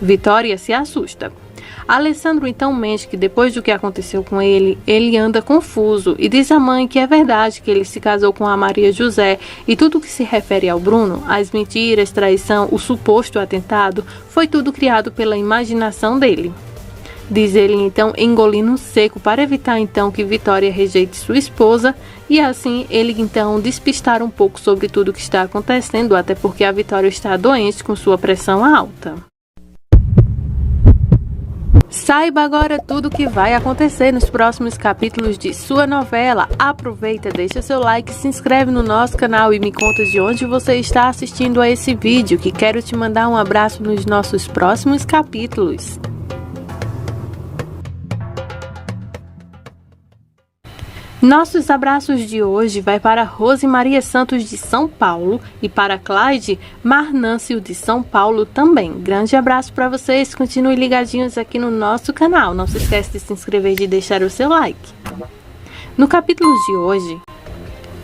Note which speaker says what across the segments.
Speaker 1: Vitória se assusta. Alessandro então mente que depois do que aconteceu com ele anda confuso e diz à mãe que é verdade que ele se casou com a Maria José e tudo que se refere ao Bruno, as mentiras, traição, o suposto atentado, foi tudo criado pela imaginação dele. Diz ele então engolindo seco para evitar então que Vitória rejeite sua esposa e assim ele então despistar um pouco sobre tudo que está acontecendo, até porque a Vitória está doente com sua pressão alta. Saiba agora tudo o que vai acontecer nos próximos capítulos de sua novela. Aproveita, deixa seu like, se inscreve no nosso canal e me conta de onde você está assistindo a esse vídeo, que quero te mandar um abraço nos nossos próximos capítulos. Nossos abraços de hoje vai para Rose Maria Santos de São Paulo e para Clyde Marnâncio de São Paulo também. Grande abraço para vocês, continue ligadinhos aqui no nosso canal. Não se esqueça de se inscrever e de deixar o seu like. No capítulo de hoje,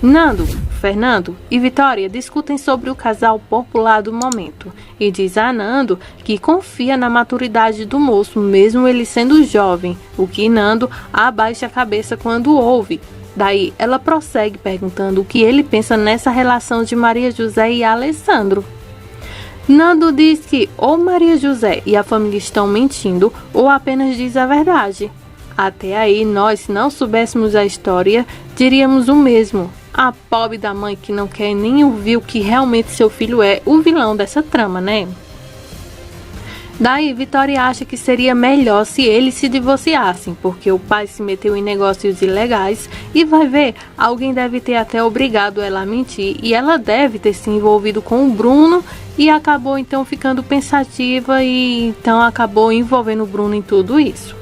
Speaker 1: Nando, Fernando e Vitória discutem sobre o casal popular do momento e diz a Nando que confia na maturidade do moço, mesmo ele sendo jovem, o que Nando abaixa a cabeça quando ouve. Daí ela prossegue perguntando o que ele pensa nessa relação de Maria José e Alessandro. Nando diz que ou Maria José e a família estão mentindo ou apenas diz a verdade. Até aí nós, se não soubéssemos a história, diríamos o mesmo. A pobre da mãe que não quer nem ouvir o que realmente seu filho é o vilão dessa trama, né? Daí Vitória acha que seria melhor se eles se divorciassem, porque o pai se meteu em negócios ilegais e vai ver, alguém deve ter até obrigado ela a mentir e ela deve ter se envolvido com o Bruno e acabou então ficando pensativa e então acabou envolvendo o Bruno em tudo isso.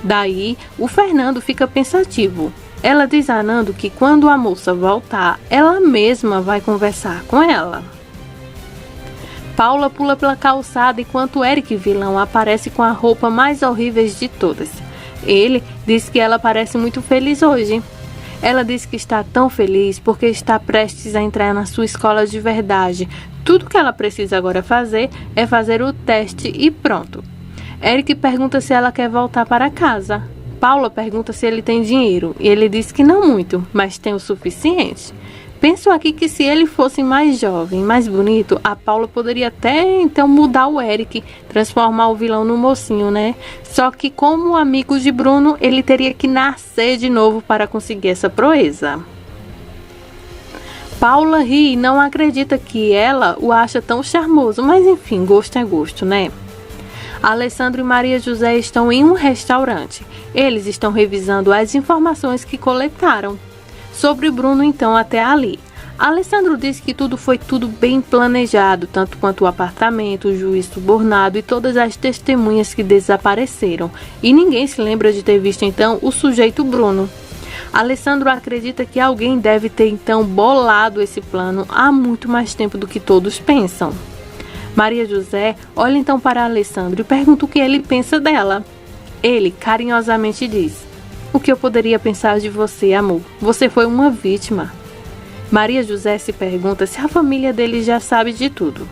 Speaker 1: Daí o Fernando fica pensativo. Ela diz a Nando que quando a moça voltar, ela mesma vai conversar com ela. Paula pula pela calçada enquanto Eric vilão aparece com a roupa mais horrível de todas. Ele diz que ela parece muito feliz hoje. Ela diz que está tão feliz porque está prestes a entrar na sua escola de verdade. Tudo que ela precisa agora fazer é fazer o teste e pronto. Eric pergunta se ela quer voltar para casa. Paula pergunta se ele tem dinheiro e ele diz que não muito, mas tem o suficiente. Penso aqui que se ele fosse mais jovem, mais bonito, a Paula poderia até então mudar o Eric, transformar o vilão no mocinho, né? Só que como amigo de Bruno, ele teria que nascer de novo para conseguir essa proeza. Paula ri e não acredita que ela o acha tão charmoso, mas enfim, gosto é gosto, né? Alessandro e Maria José estão em um restaurante. Eles estão revisando as informações que coletaram sobre Bruno então até ali. Alessandro disse que tudo foi bem planejado, tanto quanto o apartamento, o juiz subornado e todas as testemunhas que desapareceram. E ninguém se lembra de ter visto então o sujeito Bruno. Alessandro acredita que alguém deve ter então bolado esse plano há muito mais tempo do que todos pensam. Maria José olha então para Alessandro e pergunta o que ele pensa dela. Ele carinhosamente diz: "O que eu poderia pensar de você, amor? Você foi uma vítima." Maria José se pergunta se a família dele já sabe de tudo.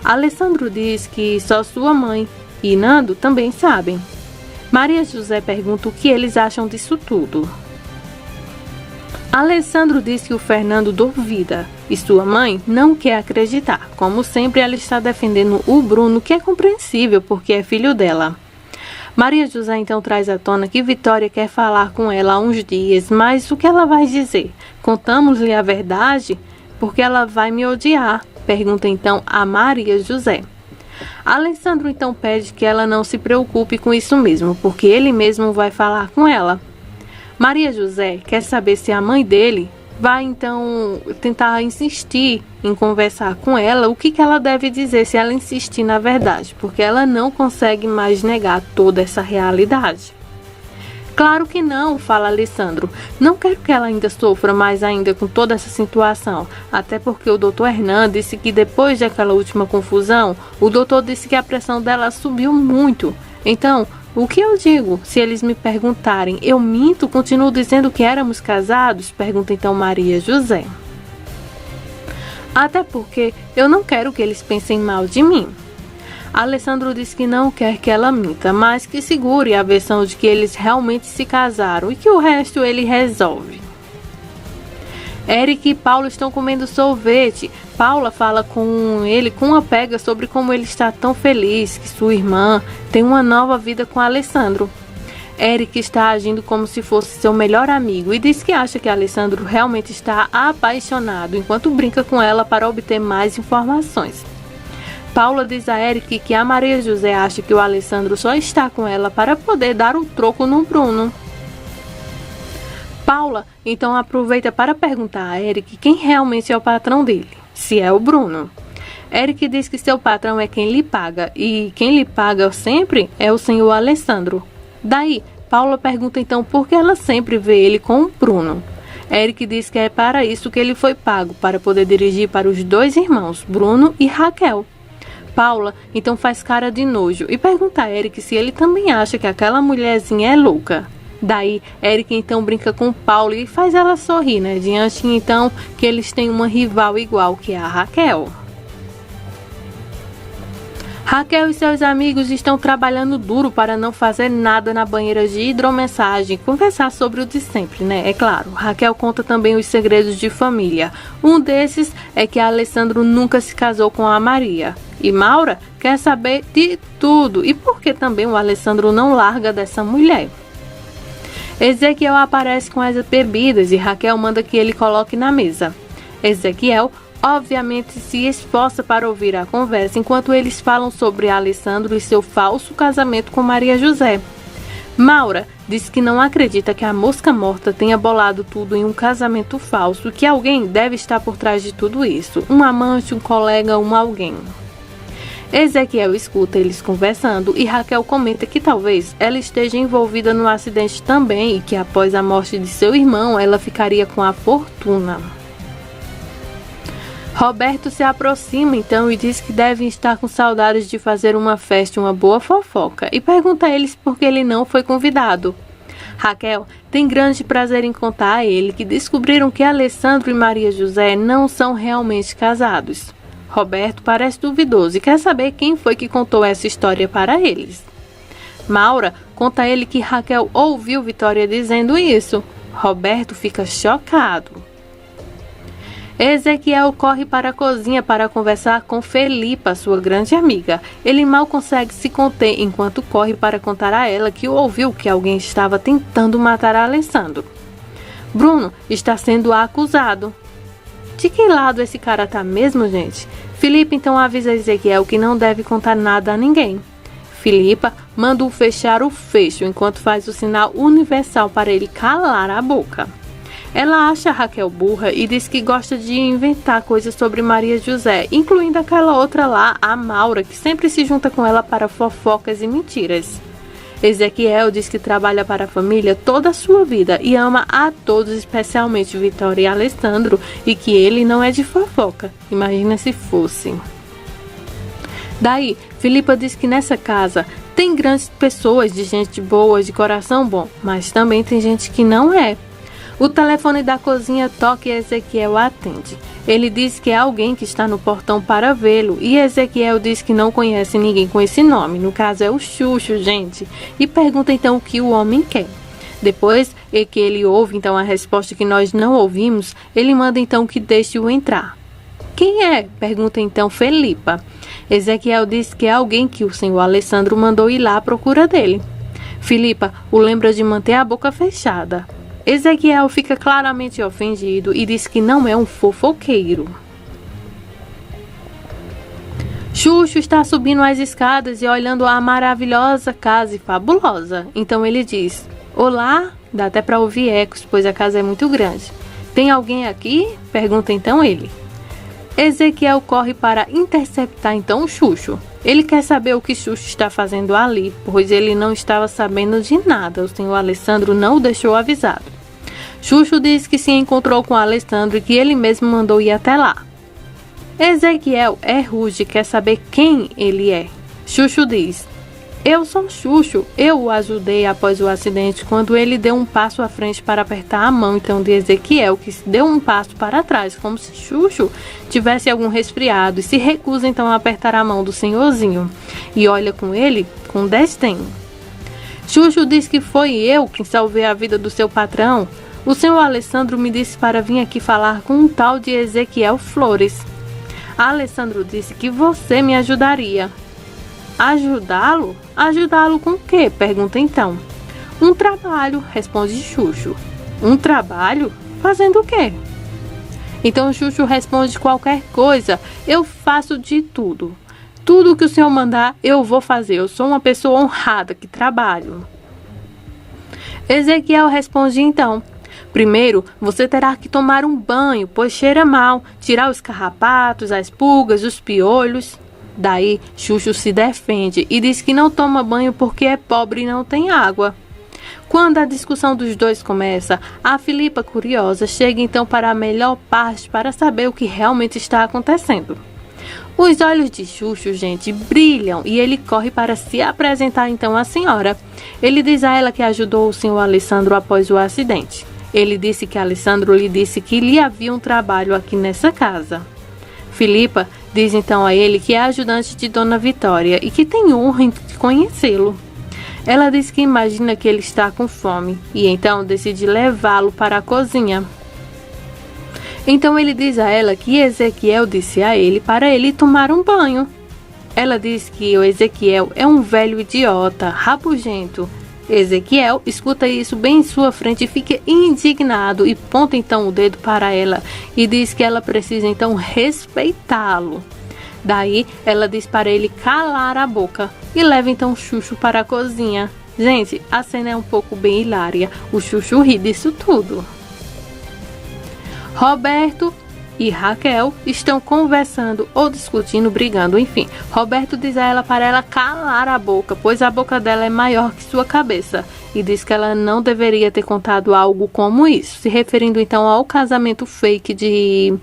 Speaker 1: Alessandro diz que só sua mãe e Nando também sabem. Maria José pergunta o que eles acham disso tudo. Alessandro diz que o Fernando duvida e sua mãe não quer acreditar. Como sempre, ela está defendendo o Bruno, que é compreensível porque é filho dela. Maria José então traz à tona que Vitória quer falar com ela há uns dias, mas o que ela vai dizer? Contamos-lhe a verdade? Porque ela vai me odiar, pergunta então a Maria José. Alessandro então pede que ela não se preocupe com isso mesmo, porque ele mesmo vai falar com ela. Maria José quer saber se a mãe dele vai então tentar insistir em conversar com ela, o que ela deve dizer se ela insistir na verdade, porque ela não consegue mais negar toda essa realidade. Claro que não, fala Alessandro. Não quero que ela ainda sofra mais ainda com toda essa situação, até porque o doutor Hernan disse que depois daquela última confusão, o doutor disse que a pressão dela subiu muito. Então, o que eu digo? Se eles me perguntarem, eu minto? Continuo dizendo que éramos casados? Pergunta então Maria José. Até porque eu não quero que eles pensem mal de mim. Alessandro diz que não quer que ela minta, mas que segure a versão de que eles realmente se casaram e que o resto ele resolve. Eric e Paulo estão comendo sorvete. Paula fala com ele com uma pega sobre como ele está tão feliz que sua irmã tem uma nova vida com Alessandro. Eric está agindo como se fosse seu melhor amigo e diz que acha que Alessandro realmente está apaixonado, enquanto brinca com ela para obter mais informações. Paula diz a Eric que a Maria José acha que o Alessandro só está com ela para poder dar o troco no Bruno. Paula então aproveita para perguntar a Eric quem realmente é o patrão dele, se é o Bruno. Eric diz que seu patrão é quem lhe paga e quem lhe paga sempre é o senhor Alessandro. Daí, Paula pergunta então por que ela sempre vê ele com o Bruno. Eric diz que é para isso que ele foi pago, para poder dirigir para os dois irmãos, Bruno e Raquel. Paula então faz cara de nojo e pergunta a Eric se ele também acha que aquela mulherzinha é louca. Daí, Eric então brinca com Paula e faz ela sorrir, diante então que eles têm uma rival igual, que é a Raquel. Raquel e seus amigos estão trabalhando duro para não fazer nada na banheira de hidromassagem, conversar sobre o de sempre, É claro, Raquel conta também os segredos de família. Um desses é que Alessandro nunca se casou com a Maria. E Maura quer saber de tudo e por que também o Alessandro não larga dessa mulher. Ezequiel aparece com as bebidas e Raquel manda que ele coloque na mesa. Ezequiel obviamente se esforça para ouvir a conversa enquanto eles falam sobre Alessandro e seu falso casamento com Maria José. Maura diz que não acredita que a mosca morta tenha bolado tudo em um casamento falso, que alguém deve estar por trás de tudo isso, um amante, um colega, alguém. Ezequiel escuta eles conversando e Raquel comenta que talvez ela esteja envolvida no acidente também e que após a morte de seu irmão ela ficaria com a fortuna. Roberto se aproxima então e diz que devem estar com saudades de fazer uma festa, uma boa fofoca, e pergunta a eles por que ele não foi convidado. Raquel tem grande prazer em contar a ele que descobriram que Alessandro e Maria José não são realmente casados. Roberto parece duvidoso e quer saber quem foi que contou essa história para eles. Maura conta a ele que Raquel ouviu Vitória dizendo isso. Roberto fica chocado. Ezequiel corre para a cozinha para conversar com Felipa, sua grande amiga. Ele mal consegue se conter enquanto corre para contar a ela que ouviu que alguém estava tentando matar Alessandro. Bruno está sendo acusado. De que lado esse cara tá mesmo, gente? Felipa então avisa Ezequiel que não deve contar nada a ninguém. Felipa manda-o fechar o fecho enquanto faz o sinal universal para ele calar a boca. Ela acha Raquel burra e diz que gosta de inventar coisas sobre Maria José, incluindo aquela outra lá, a Maura, que sempre se junta com ela para fofocas e mentiras. Ezequiel diz que trabalha para a família toda a sua vida e ama a todos, especialmente Vitória e Alessandro, e que ele não é de fofoca. Imagina se fosse. Daí, Felipa diz que nessa casa tem grandes pessoas, de gente boa, de coração bom, mas também tem gente que não é. O telefone da cozinha toca e Ezequiel atende. Ele diz que é alguém que está no portão para vê-lo e Ezequiel diz que não conhece ninguém com esse nome, no caso é o Xuxo, gente, e pergunta então o que o homem quer. Depois que ele ouve então a resposta que nós não ouvimos, ele manda então que deixe-o entrar. Quem é? Pergunta então Felipa. Ezequiel diz que é alguém que o senhor Alessandro mandou ir lá à procura dele. Felipa o lembra de manter a boca fechada. Ezequiel fica claramente ofendido e diz que não é um fofoqueiro. Xuxo está subindo as escadas e olhando a maravilhosa casa e fabulosa. Então ele diz: "Olá", dá até para ouvir ecos, pois a casa é muito grande. "Tem alguém aqui?", pergunta então ele. Ezequiel corre para interceptar então o Xuxo. Ele quer saber o que Xuxo está fazendo ali, pois ele não estava sabendo de nada. O senhor Alessandro não o deixou avisado. Xuxo diz que se encontrou com Alessandro e que ele mesmo mandou ir até lá. Ezequiel ruge e quer saber quem ele é. Xuxo diz: Eu sou Xuxo, eu o ajudei após o acidente quando ele deu um passo à frente para apertar a mão então de Ezequiel, que deu um passo para trás, como se Xuxo tivesse algum resfriado e se recusa então a apertar a mão do senhorzinho e olha com ele com desdém. Xuxo diz que foi eu quem salvei a vida do seu patrão. O senhor Alessandro me disse para vir aqui falar com um tal de Ezequiel Flores. Alessandro disse que você me ajudaria. Ajudá-lo? Ajudá-lo com o quê? Pergunta então. Um trabalho, responde Xuxo. Um trabalho? Fazendo o quê? Então Xuxo responde qualquer coisa. Eu faço de tudo. Tudo que o senhor mandar, eu vou fazer. Eu sou uma pessoa honrada que trabalho. Ezequiel responde então. Primeiro, você terá que tomar um banho, pois cheira mal. Tirar os carrapatos, as pulgas, os piolhos. Daí, Xuxo se defende e diz que não toma banho porque é pobre e não tem água. Quando a discussão dos dois começa, a Filipa, curiosa, chega então para a melhor parte para saber o que realmente está acontecendo. Os olhos de Xuxo, gente, brilham e ele corre para se apresentar então à senhora. Ele diz a ela que ajudou o senhor Alessandro após o acidente. Ele disse que Alessandro lhe disse que lhe havia um trabalho aqui nessa casa. Filipa diz então a ele que é ajudante de Dona Vitória e que tem honra em conhecê-lo. Ela diz que imagina que ele está com fome e então decide levá-lo para a cozinha. Então ele diz a ela que Ezequiel disse a ele para ele tomar um banho. Ela diz que o Ezequiel é um velho idiota, rabugento. Ezequiel escuta isso bem em sua frente e fica indignado e aponta então o dedo para ela e diz que ela precisa então respeitá-lo. Daí ela diz para ele calar a boca e leva então Xuxo para a cozinha. Gente, a cena é um pouco bem hilária. O Xuxo ri disso tudo. Roberto e Raquel estão conversando ou discutindo, brigando, enfim. Roberto diz a ela para ela calar a boca, pois a boca dela é maior que sua cabeça. E diz que ela não deveria ter contado algo como isso, se referindo então ao casamento fake de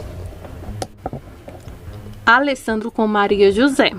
Speaker 1: Alessandro com Maria José.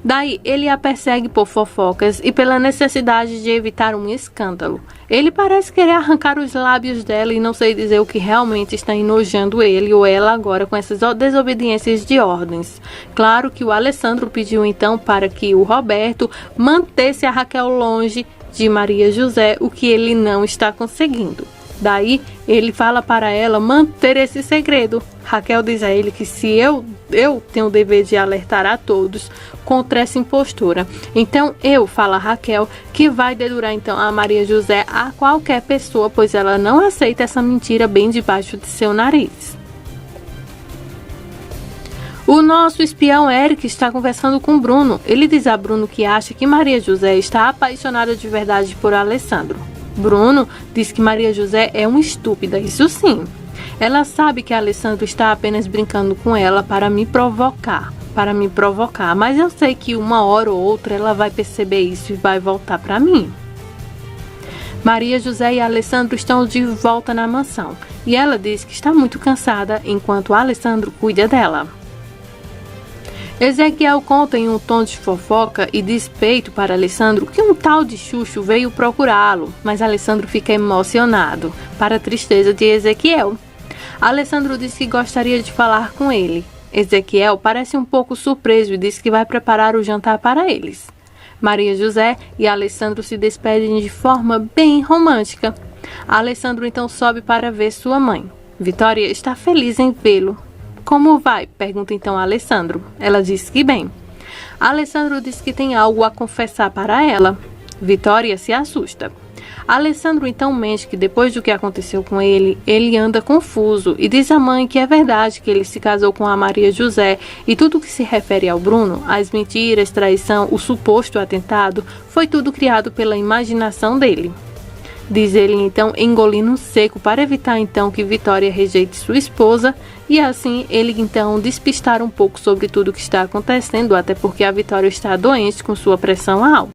Speaker 1: Daí ele a persegue por fofocas e pela necessidade de evitar um escândalo. Ele parece querer arrancar os lábios dela e não sei dizer o que realmente está enojando ele ou ela agora com essas desobediências de ordens. Claro que o Alessandro pediu então para que o Roberto mantesse a Raquel longe de Maria José, o que ele não está conseguindo. Daí ele fala para ela manter esse segredo. Raquel diz a ele que se eu tenho o dever de alertar a todos contra essa impostura. Então fala a Raquel que vai dedurar então a Maria José a qualquer pessoa, pois ela não aceita essa mentira bem debaixo de seu nariz. O nosso espião Eric está conversando com Bruno. Ele diz a Bruno que acha que Maria José está apaixonada de verdade por Alessandro. Bruno diz que Maria José é uma estúpida, isso sim. Ela sabe que Alessandro está apenas brincando com ela para me provocar, mas eu sei que uma hora ou outra ela vai perceber isso e vai voltar para mim. Maria José e Alessandro estão de volta na mansão e ela diz que está muito cansada enquanto Alessandro cuida dela. Ezequiel conta em um tom de fofoca e despeito para Alessandro que um tal de Xuxo veio procurá-lo, mas Alessandro fica emocionado, para a tristeza de Ezequiel. Alessandro diz que gostaria de falar com ele. Ezequiel parece um pouco surpreso e diz que vai preparar o jantar para eles. Maria José e Alessandro se despedem de forma bem romântica. Alessandro então sobe para ver sua mãe. Vitória está feliz em vê-lo. Como vai? Pergunta então a Alessandro. Ela diz que bem. Alessandro diz que tem algo a confessar para ela. Vitória se assusta. Alessandro então mente que depois do que aconteceu com ele, ele anda confuso e diz à mãe que é verdade que ele se casou com a Maria José e tudo que se refere ao Bruno, as mentiras, traição, o suposto atentado, foi tudo criado pela imaginação dele. Diz ele então engolindo um seco para evitar então que Vitória rejeite sua esposa e assim ele então despistar um pouco sobre tudo o que está acontecendo, até porque a Vitória está doente com sua pressão alta.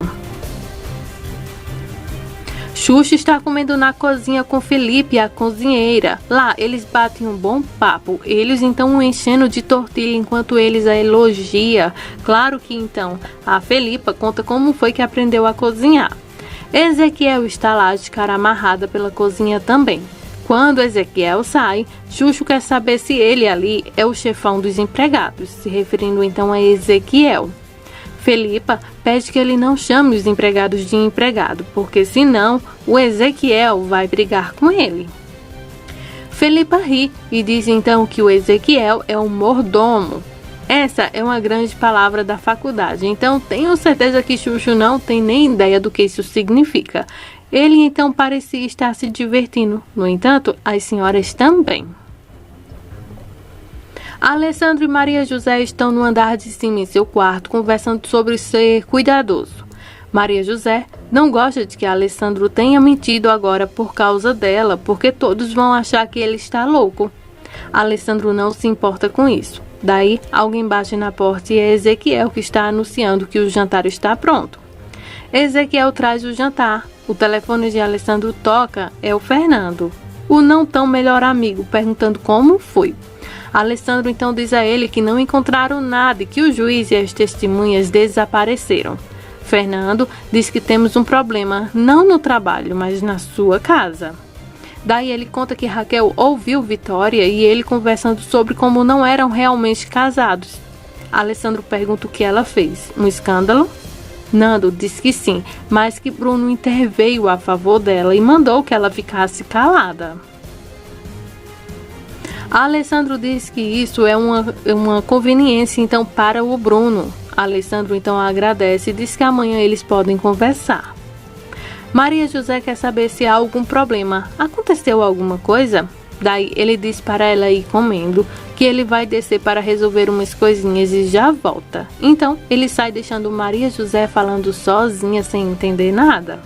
Speaker 1: Xuxa está comendo na cozinha com Felipe, a cozinheira. Lá, eles batem um bom papo. Eles então o enchendo de tortilha enquanto eles a elogia. Claro que então a Felipa conta como foi que aprendeu a cozinhar. Ezequiel está lá de cara amarrada pela cozinha também. Quando Ezequiel sai, Xuxa quer saber se ele ali é o chefão dos empregados, se referindo então a Ezequiel. Felipa pede que ele não chame os empregados de empregado, porque senão o Ezequiel vai brigar com ele. Felipa ri e diz então que o Ezequiel é um mordomo. Essa é uma grande palavra da faculdade, então tenho certeza que Xuxa não tem nem ideia do que isso significa. Ele então parecia estar se divertindo, no entanto, as senhoras também. Alessandro e Maria José estão no andar de cima em seu quarto, conversando sobre ser cuidadoso. Maria José não gosta de que Alessandro tenha mentido agora por causa dela, porque todos vão achar que ele está louco. Alessandro não se importa com isso. Daí, alguém bate na porta e é Ezequiel que está anunciando que o jantar está pronto. Ezequiel traz o jantar. O telefone de Alessandro toca, é o Fernando, o não tão melhor amigo, perguntando como foi. Alessandro então diz a ele que não encontraram nada e que o juiz e as testemunhas desapareceram. Fernando diz que temos um problema, não no trabalho, mas na sua casa. Daí ele conta que Raquel ouviu Vitória e ele conversando sobre como não eram realmente casados. Alessandro pergunta o que ela fez. Um escândalo? Nando diz que sim, mas que Bruno interveio a favor dela e mandou que ela ficasse calada. Alessandro diz que isso é uma conveniência então para o Bruno. Alessandro então agradece e diz que amanhã eles podem conversar. Maria José quer saber se há algum problema. Aconteceu alguma coisa? Daí ele diz para ela ir comendo, que ele vai descer para resolver umas coisinhas e já volta. Então ele sai deixando Maria José falando sozinha sem entender nada.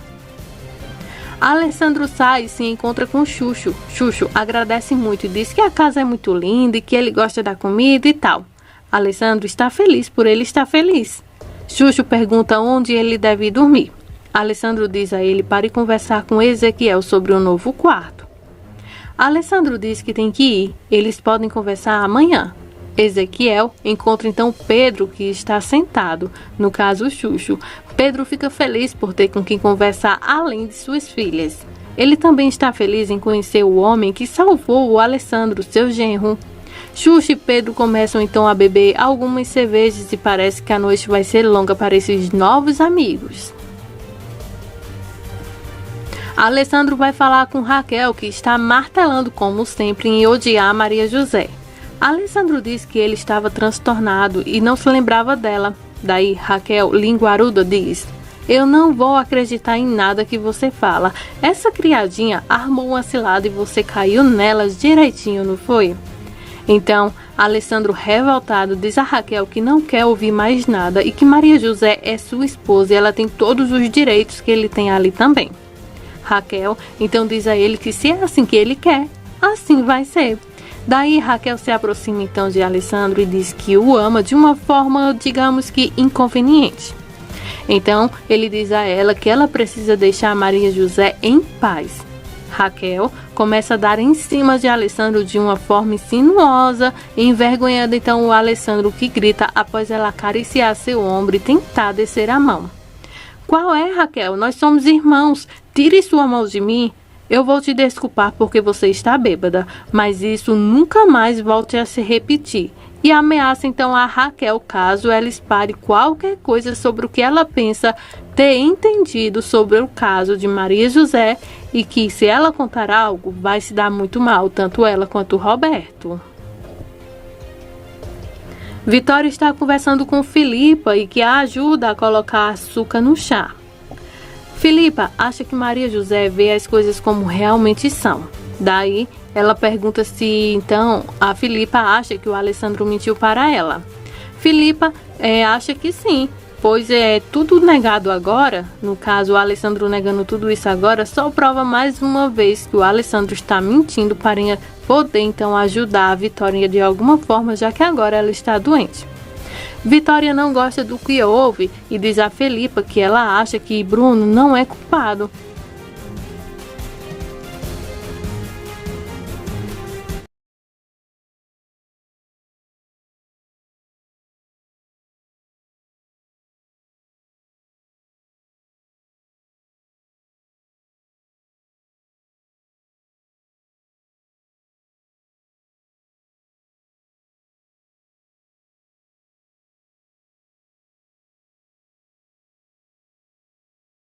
Speaker 1: Alessandro sai e se encontra com Xuxo. Xuxo agradece muito e diz que a casa é muito linda e que ele gosta da comida e tal. Alessandro está feliz por ele estar feliz. Xuxo pergunta onde ele deve dormir. Alessandro diz a ele para ir conversar com Ezequiel sobre o novo quarto. Alessandro diz que tem que ir, eles podem conversar amanhã. Ezequiel encontra então Pedro, que está sentado, no caso Xuxo. Pedro fica feliz por ter com quem conversar além de suas filhas. Ele também está feliz em conhecer o homem que salvou o Alessandro, seu genro. Xuxo e Pedro começam então a beber algumas cervejas e parece que a noite vai ser longa para esses novos amigos. Alessandro vai falar com Raquel, que está martelando como sempre em odiar Maria José. Alessandro diz que ele estava transtornado e não se lembrava dela. Daí Raquel, linguaruda, diz: eu não vou acreditar em nada que você fala. Essa criadinha armou uma cilada e você caiu nelas direitinho, não foi? Então, Alessandro, revoltado, diz a Raquel que não quer ouvir mais nada e que Maria José é sua esposa e ela tem todos os direitos que ele tem ali também. Raquel então diz a ele que se é assim que ele quer, assim vai ser. Daí Raquel se aproxima então de Alessandro e diz que o ama de uma forma, digamos que inconveniente. Então ele diz a ela que ela precisa deixar Maria José em paz. Raquel começa a dar em cima de Alessandro de uma forma insinuosa, envergonhando então o Alessandro, que grita após ela acariciar seu ombro e tentar descer a mão. Qual é, Raquel? Nós somos irmãos. Tire sua mão de mim. Eu vou te desculpar porque você está bêbada, mas isso nunca mais volte a se repetir. E ameaça então a Raquel caso ela espalhe qualquer coisa sobre o que ela pensa ter entendido sobre o caso de Maria José e que se ela contar algo vai se dar muito mal, tanto ela quanto o Roberto. Vitória está conversando com Felipa e que a ajuda a colocar açúcar no chá. Felipa acha que Maria José vê as coisas como realmente são. Daí, ela pergunta se então a Felipa acha que o Alessandro mentiu para ela. Felipa acha que sim, pois é tudo negado agora. No caso, o Alessandro negando tudo isso agora só prova mais uma vez que o Alessandro está mentindo para poder então ajudar a Vitória de alguma forma, já que agora ela está doente. Vitória não gosta do que ouve e diz a Felipa que ela acha que Bruno não é culpado.